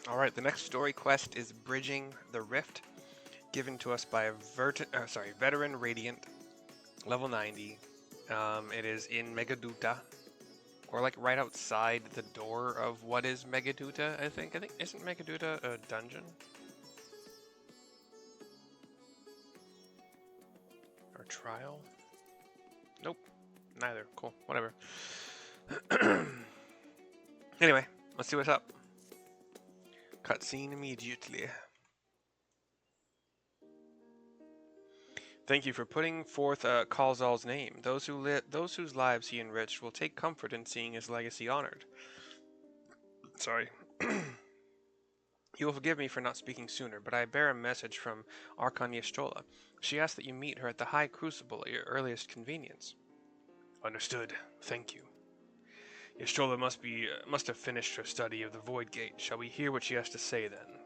Alright, the next story quest is Bridging the Rift, given to us by a veteran Radiant, level 90. It is in Megaduta, or like right outside the door of what is Megaduta, I think. Isn't Megaduta a dungeon? Or trial? Nope, neither. Cool, whatever. Anyway, let's see what's up. Cutscene immediately. Thank you for putting forth Kalzal's name. Those whose lives he enriched will take comfort in seeing his legacy honored. Sorry. You will forgive me for not speaking sooner, but I bear a message from Archon Yeshtola. She asked that you meet her at the High Crucible at your earliest convenience. Understood. Thank you. Yeshtola must have finished her study of the Void Gate. Shall we hear what she has to say then?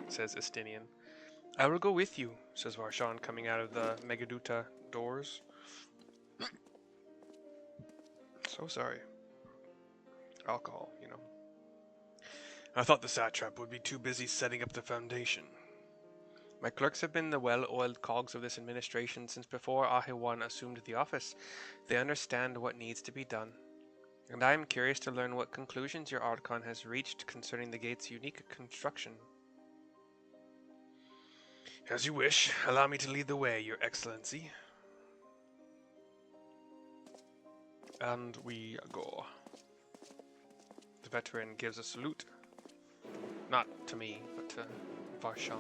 Says Estinian. I will go with you, says Varshan, coming out of the Megaduta doors. So sorry. Alcohol, you know. I thought the satrap would be too busy setting up the foundation. My clerks have been the well-oiled cogs of this administration since before Ahiwan assumed the office. They understand what needs to be done. And I am curious to learn what conclusions your Archon has reached concerning the gate's unique construction. As you wish. Allow me to lead the way, Your Excellency. And we go. The veteran gives a salute. Not to me, but to Varshan.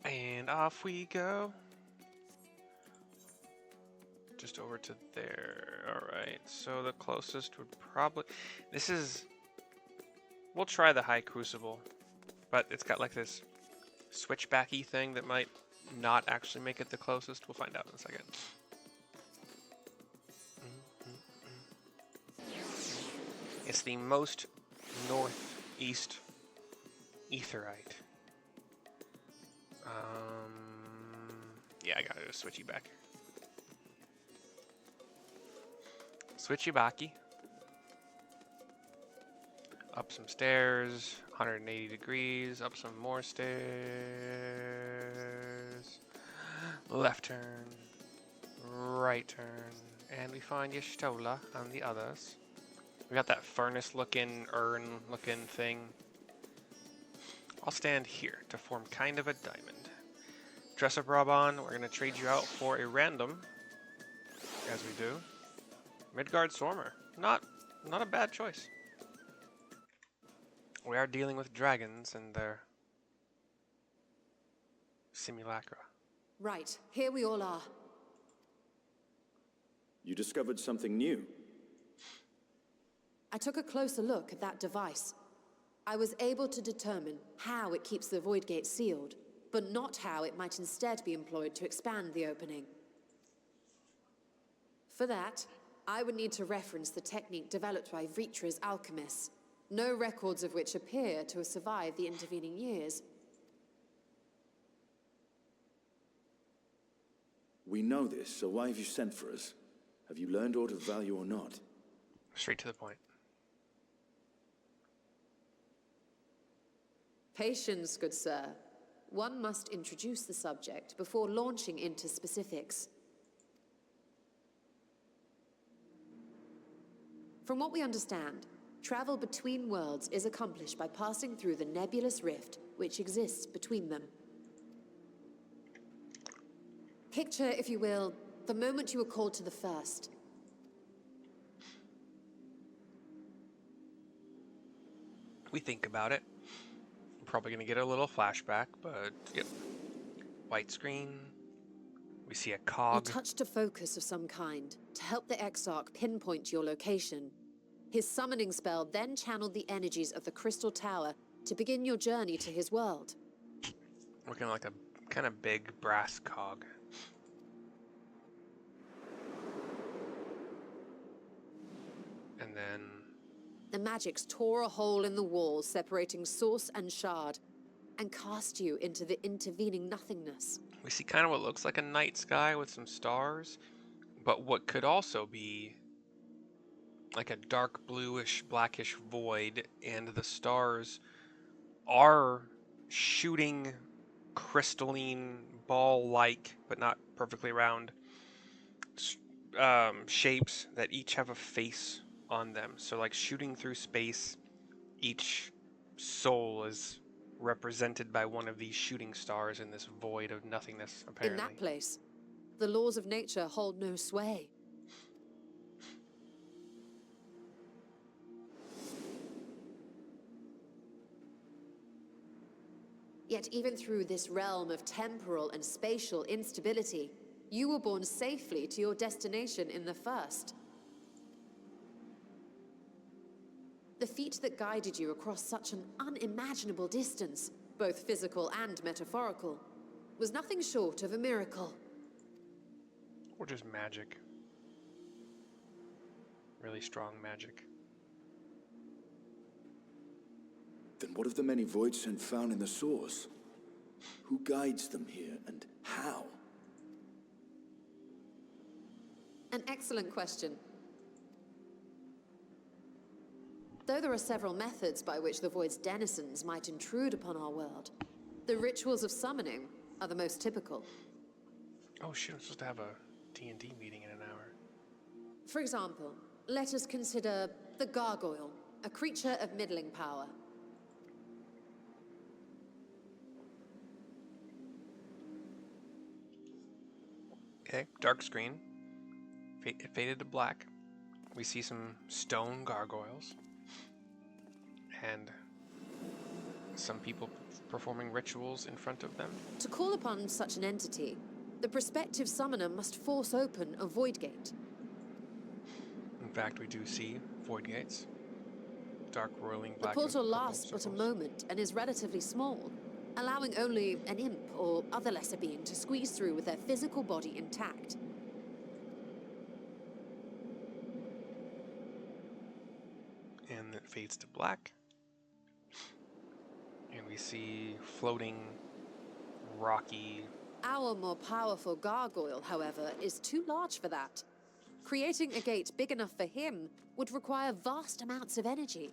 And off we go. Just over to there. Alright, so the closest would probably... This is... We'll try the High Crucible, but it's got like this switchbacky thing that might not actually make it the closest. We'll find out in a second. It's the most northeast aetherite. Yeah, I got it. Switchy back. Switchy backy. Up some stairs, 180 degrees, up some more stairs. Left turn, right turn, and we find Yeshtola and the others. We got that furnace-looking, urn-looking thing. I'll stand here to form kind of a diamond. Dress up, Raban. We're gonna trade you out for a random, as we do. Midgard Stormer. Not a bad choice. We are dealing with dragons and their simulacra. Right, here we all are. You discovered something new. I took a closer look at that device. I was able to determine how it keeps the Void Gate sealed, but not how it might instead be employed to expand the opening. For that, I would need to reference the technique developed by Vritra's alchemists, no records of which appear to have survived the intervening years. We know this, so why have you sent for us? Have you learned aught of value or not? Straight to the point. Patience, good sir. One must introduce the subject before launching into specifics. From what we understand, travel between worlds is accomplished by passing through the nebulous rift which exists between them. Picture, if you will, the moment you were called to the first. We think about it. We're probably going to get a little flashback, but yep. White screen. We see a You cog. touched a focus of some kind to help the Exarch pinpoint your location. His summoning spell then channeled the energies of the Crystal Tower to begin your journey to his world. Looking like a kind of big brass cog. And then... The magics tore a hole in the wall separating source and shard, and cast you into the intervening nothingness. we see kind of what looks like a night sky with some stars, but what could also be like a dark bluish, blackish void, and the stars are shooting crystalline, ball-like, but not perfectly round, shapes that each have a face on them. So, like shooting through space, each soul is represented by one of these shooting stars in this void of nothingness, In apparently. that place, the laws of nature hold no sway. Yet even through this realm of temporal and spatial instability, you were born safely to your destination in the first. The feat that guided you across such an unimaginable distance, both physical and metaphorical, was nothing short of a miracle. Or just magic. Really strong magic. Then what of the many void scent found in the source? Who guides them here, and how? An excellent question. Though there are several methods by which the Void's denizens might intrude upon our world, the rituals of summoning are the most typical. Oh shit, I'm supposed to have a D&D meeting in an hour. For example, let us consider the gargoyle, a creature of middling power. Okay, dark screen. It faded to black. We see some stone gargoyles. And some people performing rituals in front of them. To call upon such an entity, the prospective summoner must force open a void gate. In fact, we do see void gates. Dark roiling The black portal with purple lasts but a circles. moment and is relatively small, allowing only an imp or other lesser being to squeeze through with their physical body intact. And it fades to black. And we see floating, rocky... Our more powerful gargoyle, however, is too large for that. Creating a gate big enough for him would require vast amounts of energy,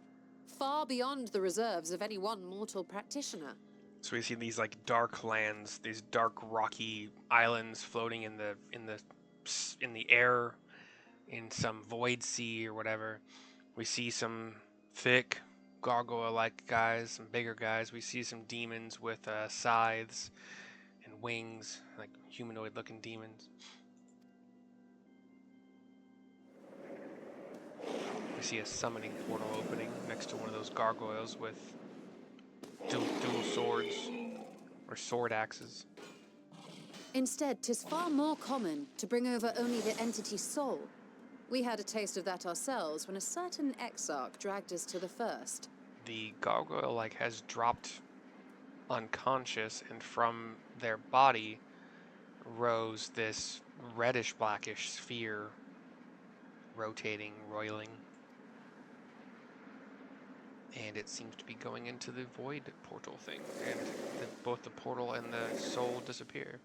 far beyond the reserves of any one mortal practitioner. So we see these like dark lands, these dark rocky islands floating in the air, in some void sea or whatever. We see some thick gargoyle-like guys, some bigger guys. We see some demons with scythes and wings, like humanoid-looking demons. We see a summoning portal opening next to one of those gargoyles with dual swords, or sword axes. Instead, 'tis far more common to bring over only the entity's soul. We had a taste of that ourselves when a certain exarch dragged us to the first. The gargoyle has dropped unconscious, and from their body rose this reddish blackish sphere, rotating, roiling. And it seems to be going into the void portal thing, and both the portal and the soul disappear.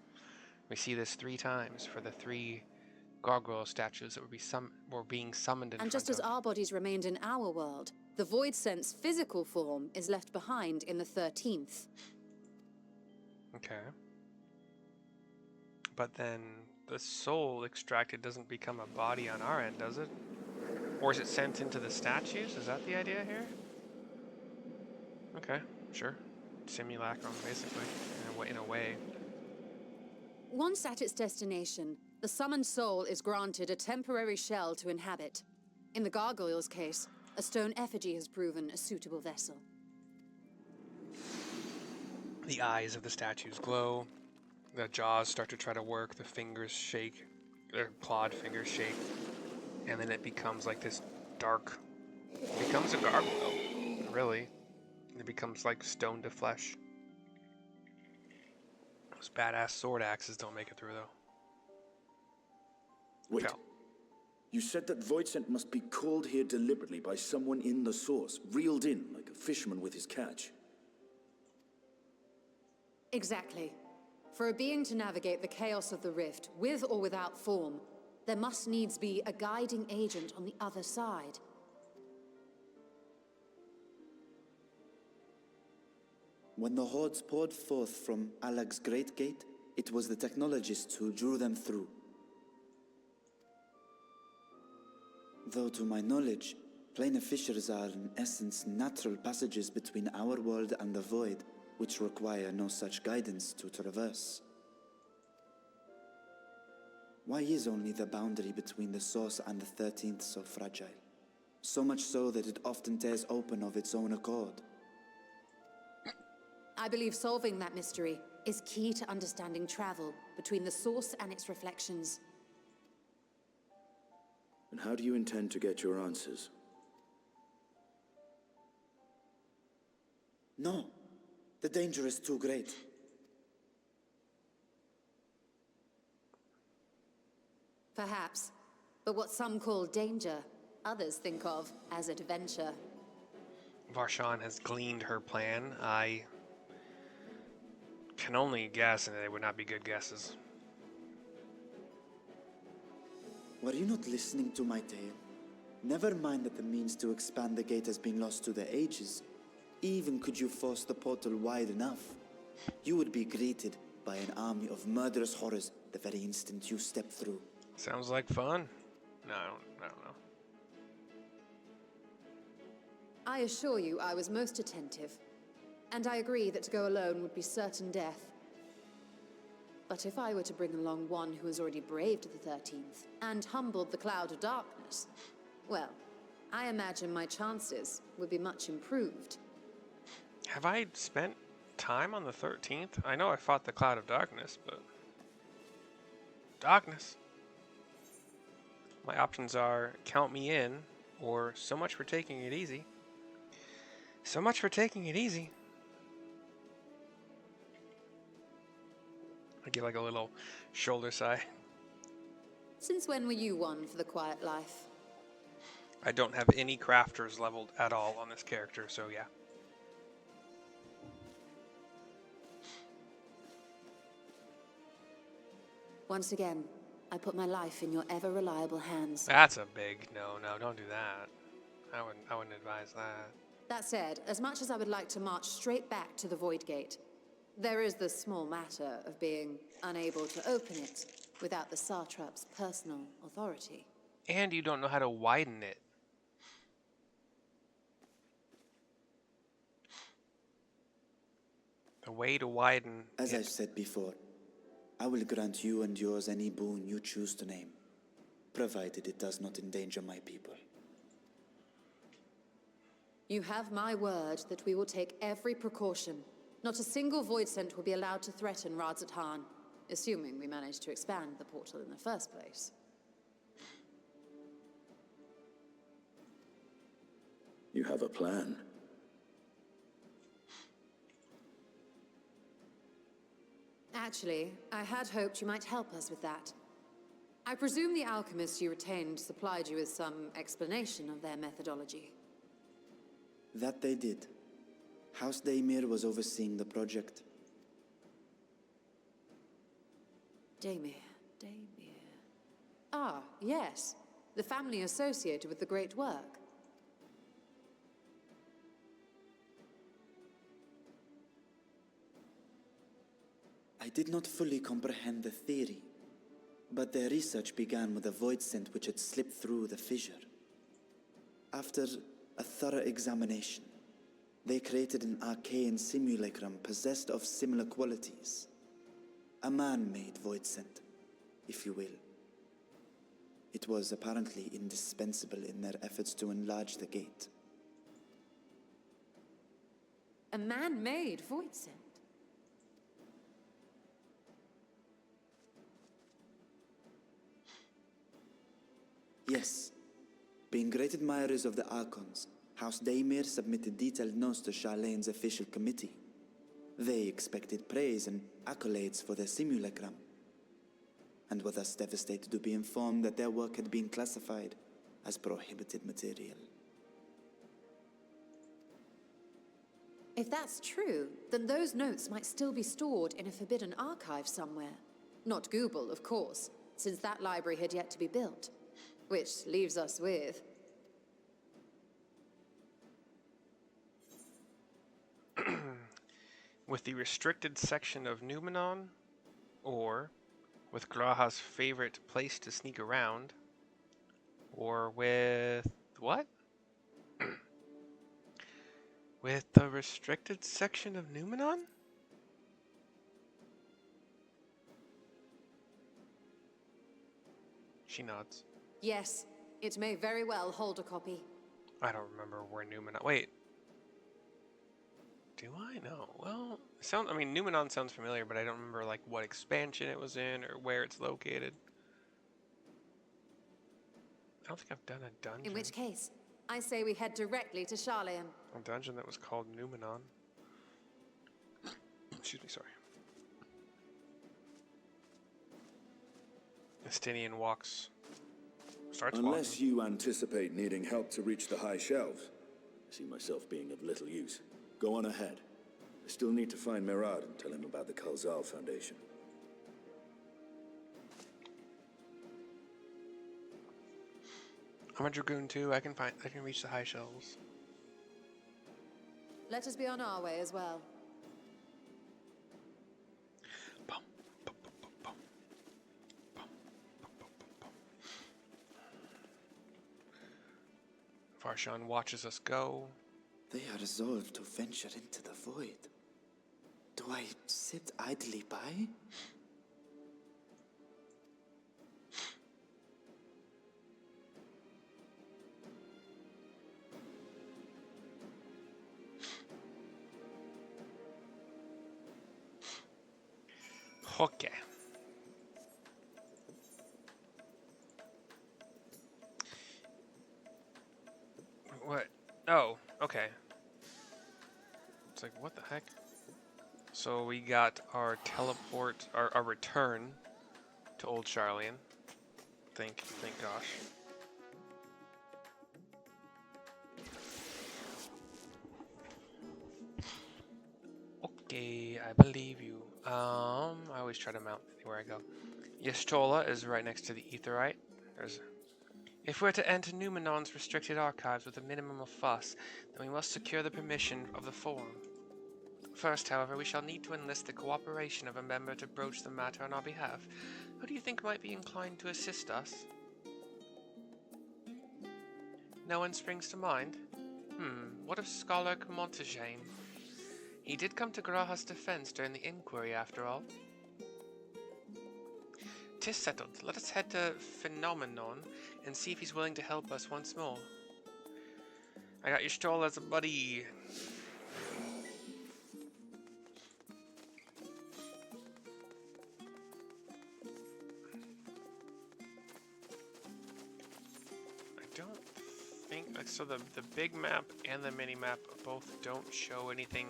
We see this 3 times for the 3 gargoyle statues that were being summoned in And front just as of. our bodies remained in our world, the Void Sense physical form is left behind in the 13th. Okay. But then the soul extracted doesn't become a body on our end, does it? Or is it sent into the statues? Is that the idea here? Okay, sure. Simulacrum, basically, in a way. Once at its destination, the summoned soul is granted a temporary shell to inhabit. In the gargoyle's case, a stone effigy has proven a suitable vessel. The eyes of the statues glow. The jaws start to try to work. The fingers shake. Their clawed fingers shake. And then it becomes like this dark... It becomes a gargoyle, really. It becomes like stone to flesh. Those badass sword axes don't make it through, though. Wait. Fell. You said that void scent must be called here deliberately by someone in the source, reeled in like a fisherman with his catch. Exactly. For a being to navigate the chaos of the rift, with or without form, there must needs be a guiding agent on the other side. When the hordes poured forth from Alag's Great Gate, it was the technologists who drew them through. Though to my knowledge, planar fissures are in essence natural passages between our world and the void, which require no such guidance to traverse. Why is only the boundary between the source and the 13th so fragile? So much so that it often tears open of its own accord. I believe solving that mystery is key to understanding travel between the source and its reflections. And how do you intend to get your answers? No. The danger is too great. Perhaps. But what some call danger, others think of as adventure. Varshan has gleaned her plan. I can only guess, and they would not be good guesses. Were you not listening to my tale? Never mind that the means to expand the gate has been lost to the ages. Even could you force the portal wide enough, you would be greeted by an army of murderous horrors the very instant you step through. Sounds like fun. No, I don't know. I assure you I was most attentive, and I agree that to go alone would be certain death. But if I were to bring along one who has already braved the 13th and humbled the cloud of darkness, well, I imagine my chances would be much improved. Have I spent time on the 13th? I know I fought the cloud of darkness, but... darkness. My options are count me in, or so much for taking it easy. So much for taking it easy. I give like a little shoulder sigh. Since when were you one for the quiet life? I don't have any crafters leveled at all on this character, so yeah. Once again, I put my life in your ever-reliable hands. That's a big no, don't do that. I wouldn't advise that. That said, as much as I would like to march straight back to the Void Gate, there is the small matter of being unable to open it without the Satrap's personal authority. And you don't know how to widen it. The way to widen As it. I've said before, I will grant you and yours any boon you choose to name, provided it does not endanger my people. You have my word that we will take every precaution. Not a single void scent will be allowed to threaten Radzat-Han, assuming we manage to expand the portal in the first place. You have a plan. Actually, I had hoped you might help us with that. I presume the alchemists you retained supplied you with some explanation of their methodology. That they did. House Daimir was overseeing the project. Daimir. Ah, yes. The family associated with the great work. I did not fully comprehend the theory, but their research began with a void scent which had slipped through the fissure. After a thorough examination, they created an arcane simulacrum possessed of similar qualities. A man-made void scent, if you will. It was apparently indispensable in their efforts to enlarge the gate. A man-made void scent? Yes. Being great admirers of the Archons, House Daimir submitted detailed notes to Charlene's official committee. They expected praise and accolades for their simulacrum, and were thus devastated to be informed that their work had been classified as prohibited material. If that's true, then those notes might still be stored in a forbidden archive somewhere. Not Google, of course, since that library had yet to be built. Which leaves us with... With the restricted section of Numenon, or with Graha's favorite place to sneak around, or with what? With the restricted section of Numenon? She nods. Yes, it may very well hold a copy. I don't remember where Numenon... Wait. Do I? No. Well, I mean, Numenon sounds familiar, but I don't remember, like, what expansion it was in or where it's located. I don't think I've done a dungeon. In which case, I say we head directly to Charleon. A dungeon that was called Numenon. Excuse me, sorry. Estinian starts Unless walking. you anticipate needing help to reach the high shelves, I see myself being of little use. Go on ahead. I still need to find Mirad and tell him about the Kalzal Foundation. I'm a dragoon too. I can reach the high shelves. Let us be on our way as well. Bum, bum, bum, bum, bum. Bum, bum, bum, bum, bum. Farshan watches us go. They are resolved to venture into the void. Do I sit idly by? Okay. What? Oh, okay. It's like, what the heck? So we got our teleport, our return to Old Charleon. Thank gosh. Okay, I believe you. I always try to mount anywhere I go. Yestola is right next to the Aetheryte. If we're to enter Numenon's restricted archives with a minimum of fuss, then we must secure the permission of the Forum. First, however, we shall need to enlist the cooperation of a member to broach the matter on our behalf. Who do you think might be inclined to assist us? No one springs to mind? What of Scholar Montegane? He did come to Graha's defense during the inquiry, after all. 'Tis settled. Let us head to Phenomenon and see if he's willing to help us once more. I got your Stoll as a buddy. I don't think... So the big map and the mini map both don't show anything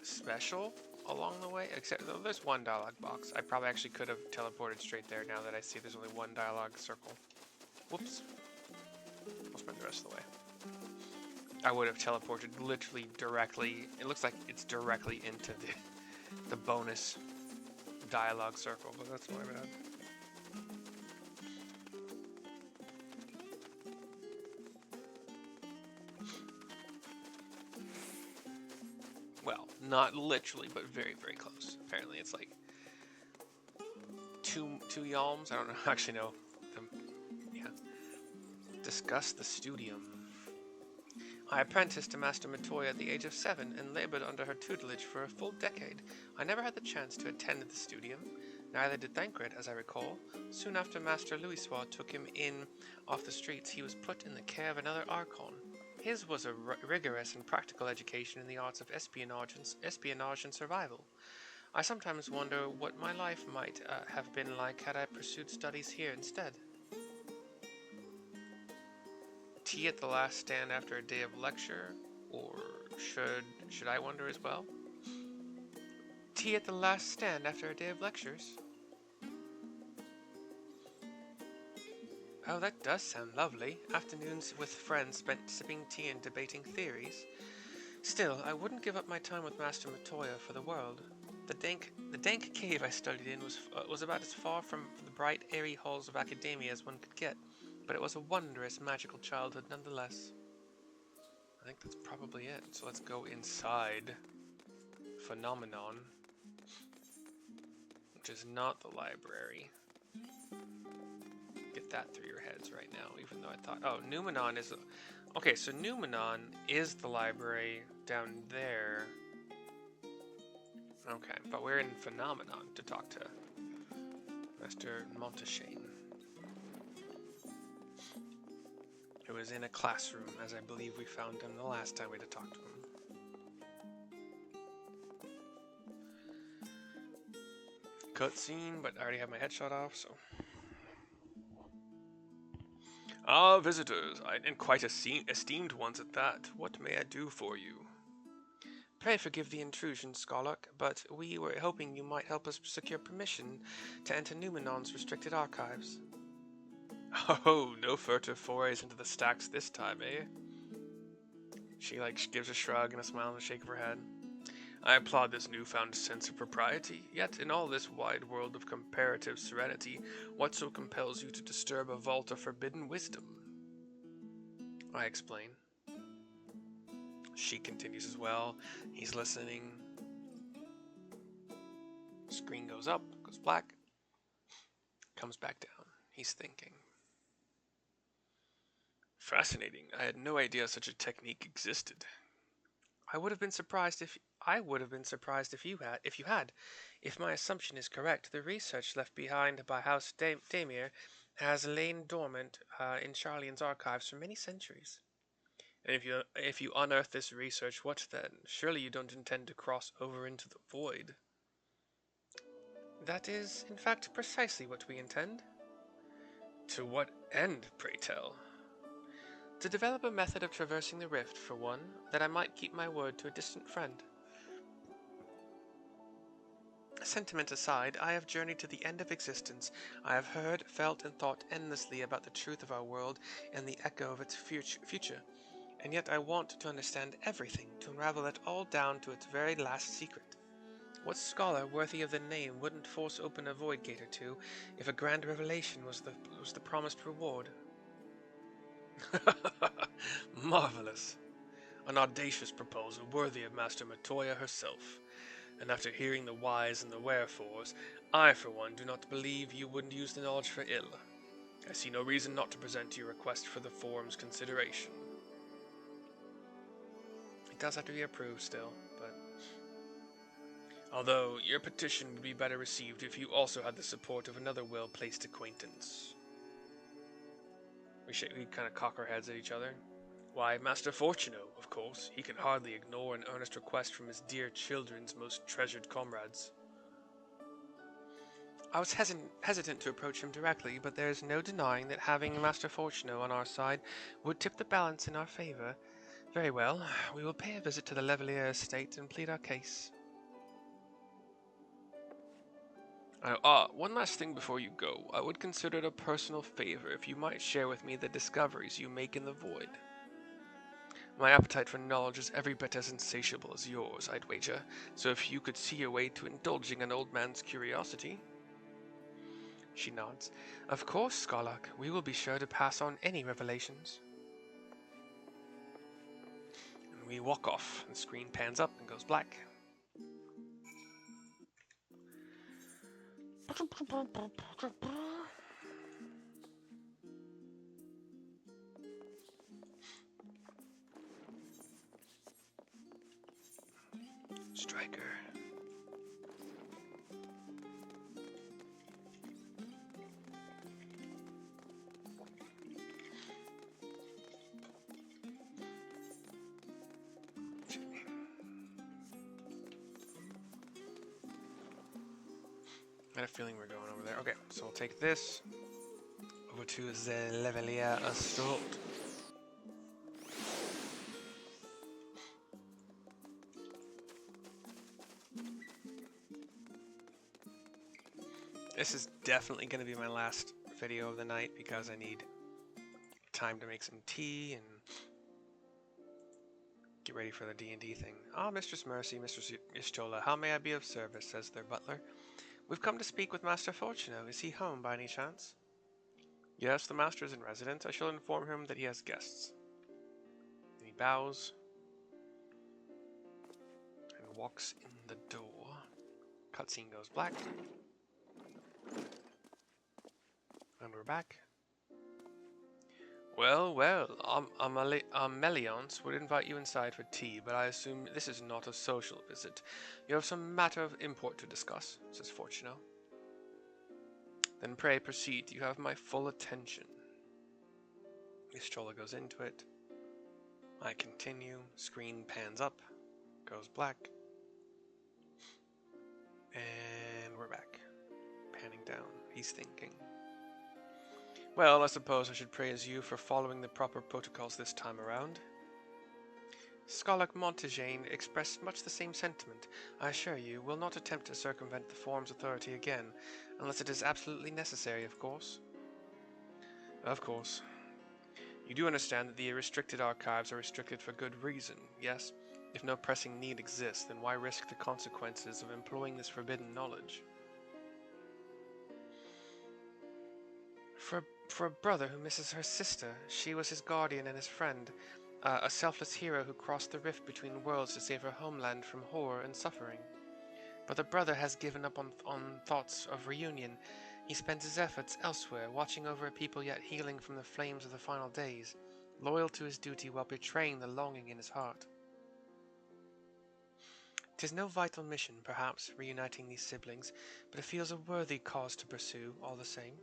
special along the way, except though there's one dialogue box. I probably actually could have teleported straight there now that I see there's only one dialogue circle. Whoops. I'll spend the rest of the way. I would have teleported literally directly. It looks like it's directly into the bonus dialogue circle, but that's my bad. Well, not literally, but very, very close. Apparently, it's like two yalms. I don't know. Actually, no. Yeah. Discuss the studium. I apprenticed to Master Matoya at the age of 7 and labored under her tutelage for a full decade. I never had the chance to attend the studium. Neither did Thancred, as I recall. Soon after Master Louiswa took him in off the streets, he was put in the care of another Archon. His was a rigorous and practical education in the arts of espionage and survival. I sometimes wonder what my life might have been like had I pursued studies here instead. Tea at the last stand after a day of lecture? Or should I wonder as well? Tea at the last stand after a day of lectures? Oh, that does sound lovely. Afternoons with friends spent sipping tea and debating theories. Still, I wouldn't give up my time with Master Matoya for the world. The dank cave I studied in was about as far from the bright, airy halls of academia as one could get, but it was a wondrous, magical childhood nonetheless. I think that's probably it, so let's go inside. phenomenon, which is not the library. Get that through your heads right now, even though I thought, oh, Numenon is, okay, so Numenon is the library down there. Okay, but we're in Phenomenon to talk to Master Monteshane, who is in a classroom, as I believe we found him the last time we had to talk to him. Cutscene, but I already have my headshot off, so. Ah, visitors, and quite esteemed ones at that. What may I do for you? Pray forgive the intrusion, Scarlock, but we were hoping you might help us secure permission to enter Numenon's restricted archives. Oh, no furtive forays into the stacks this time, eh? She gives a shrug and a smile and a shake of her head. I applaud this newfound sense of propriety, yet in all this wide world of comparative serenity, what so compels you to disturb a vault of forbidden wisdom? I explain. She continues as well. He's listening. Screen goes up, goes black, comes back down. He's thinking. Fascinating. I had no idea such a technique existed. I would have been surprised if you had. If my assumption is correct, the research left behind by House Damir has lain dormant in Charlene's archives for many centuries. And if you unearth this research, what then? Surely you don't intend to cross over into the void. That is, in fact, precisely what we intend. To what end, pray tell? To develop a method of traversing the rift, for one, that I might keep my word to a distant friend. Sentiment aside, I have journeyed to the end of existence. I have heard, felt, and thought endlessly about the truth of our world and the echo of its future. And yet I want to understand everything, to unravel it all down to its very last secret. What scholar worthy of the name wouldn't force open a void gate or two if a grand revelation was the promised reward? Marvelous. An audacious proposal worthy of Master Matoya herself. And after hearing the whys and the wherefores, I, for one, do not believe you wouldn't use the knowledge for ill. I see no reason not to present your request for the forum's consideration. It does have to be approved still, but... Although, your petition would be better received if you also had the support of another well-placed acquaintance. We kind of cock our heads at each other. Why, Master Fortuno, of course. He can hardly ignore an earnest request from his dear children's most treasured comrades. I was hesitant to approach him directly, but there is no denying that having Master Fortuno on our side would tip the balance in our favor. Very well, we will pay a visit to the Levelier estate and plead our case. One last thing before you go. I would consider it a personal favor if you might share with me the discoveries you make in the void. My appetite for knowledge is every bit as insatiable as yours, I'd wager, so if you could see your way to indulging an old man's curiosity... She nods. Of course, Scarlock, we will be sure to pass on any revelations. And we walk off. The screen pans up and goes black. Striker. I had a feeling we're going over there. Okay, so we'll take this over to the Levelier Assault. This is definitely going to be my last video of the night because I need time to make some tea and get ready for the D&D thing. Ah, Mistress Mercy, Mistress Ishtola, how may I be of service, says their butler. We've come to speak with Master Fortuno. Is he home by any chance? Yes, the master is in residence. I shall inform him that he has guests. And he bows and walks in the door. Cutscene goes black. And we're back. Well, well, Meliance would invite you inside for tea, but I assume this is not a social visit. You have some matter of import to discuss, says Fortuno. Then pray proceed, you have my full attention. Ystrola goes into it. I continue, screen pans up, goes black. And we're back. Panning down, he's thinking. Well, I suppose I should praise you for following the proper protocols this time around. Scholar Montaigne expressed much the same sentiment. I assure you, will not attempt to circumvent the Forum's authority again, unless it is absolutely necessary, of course. Of course. You do understand that the restricted archives are restricted for good reason, yes? If no pressing need exists, then why risk the consequences of employing this forbidden knowledge? For a brother who misses her sister, she was his guardian and his friend, a selfless hero who crossed the rift between worlds to save her homeland from horror and suffering. But the brother has given up on thoughts of reunion. He spends his efforts elsewhere, watching over a people yet healing from the flames of the final days, loyal to his duty while betraying the longing in his heart. 'Tis no vital mission, perhaps, reuniting these siblings, but it feels a worthy cause to pursue, all the same.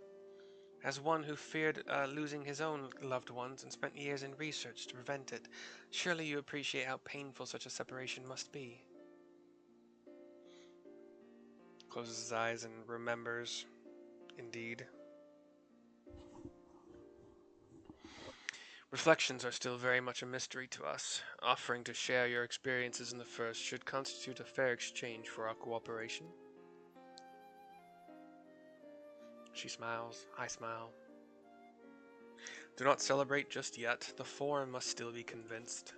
As one who feared losing his own loved ones and spent years in research to prevent it, surely you appreciate how painful such a separation must be. Closes his eyes and remembers, indeed. Reflections are still very much a mystery to us. Offering to share your experiences in the first should constitute a fair exchange for our cooperation. She smiles, I smile. Do not celebrate just yet. The Forum must still be convinced.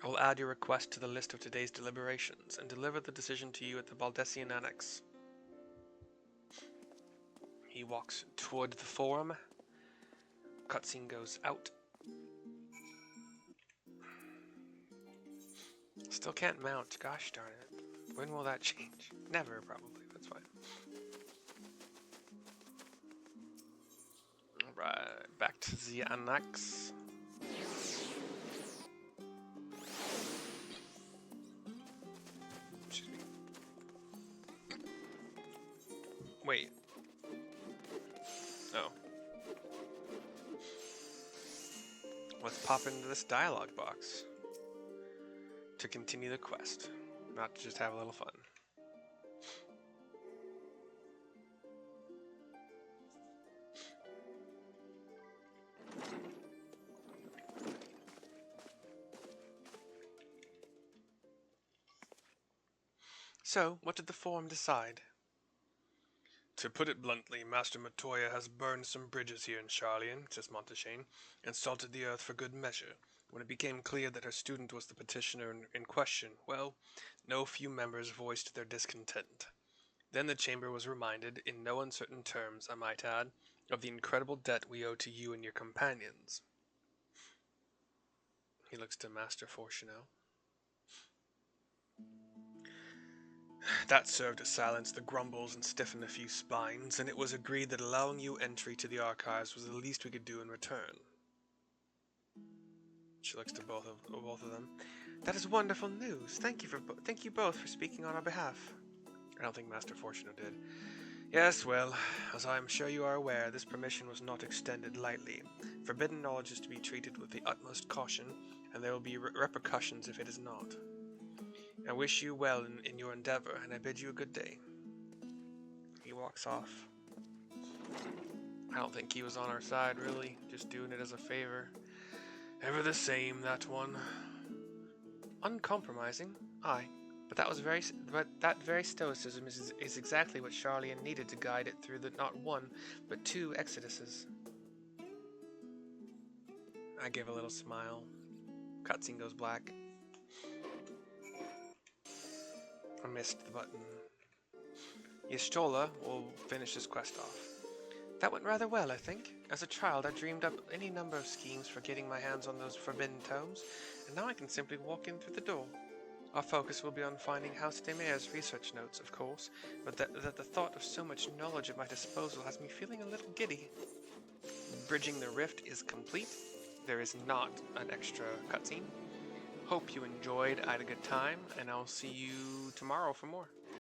I will add your request to the list of today's deliberations and deliver the decision to you at the Baldessian Annex. He walks toward the Forum. Cutscene goes out. Still can't mount. Gosh darn it. When will that change? Never, probably. That's fine. Alright, back to the Annex. Excuse me. Wait. Oh. Let's pop into this dialogue box to continue the quest, not to just have a little fun. So, what did the Forum decide? To put it bluntly, Master Matoya has burned some bridges here in Charlian, says Montaigne, and salted the earth for good measure. When it became clear that her student was the petitioner in question, well, no few members voiced their discontent. Then the chamber was reminded, in no uncertain terms, I might add, of the incredible debt we owe to you and your companions. He looks to Master Fortuno. That served to silence the grumbles and stiffen a few spines, and it was agreed that allowing you entry to the archives was the least we could do in return. She looks to both of them. That is wonderful news. Thank you both for speaking on our behalf. I don't think Master Fortuno did. Yes, well, as I am sure you are aware, this permission was not extended lightly. Forbidden knowledge is to be treated with the utmost caution, and there will be repercussions if it is not. I wish you well in your endeavor, and I bid you a good day. He walks off. I don't think he was on our side, really. Just doing it as a favor. Ever the same, that one. Uncompromising? Aye. But that very stoicism is exactly what Charlian needed to guide it through the not one, but two exoduses. I give a little smile. Cutscene goes black. I missed the button. Ystrola will finish this quest off. That went rather well, I think. As a child, I dreamed up any number of schemes for getting my hands on those forbidden tomes, and now I can simply walk in through the door. Our focus will be on finding House Demere's research notes, of course, but that the thought of so much knowledge at my disposal has me feeling a little giddy. Bridging the rift is complete. There is not an extra cutscene. Hope you enjoyed, I had a good time, and I'll see you tomorrow for more.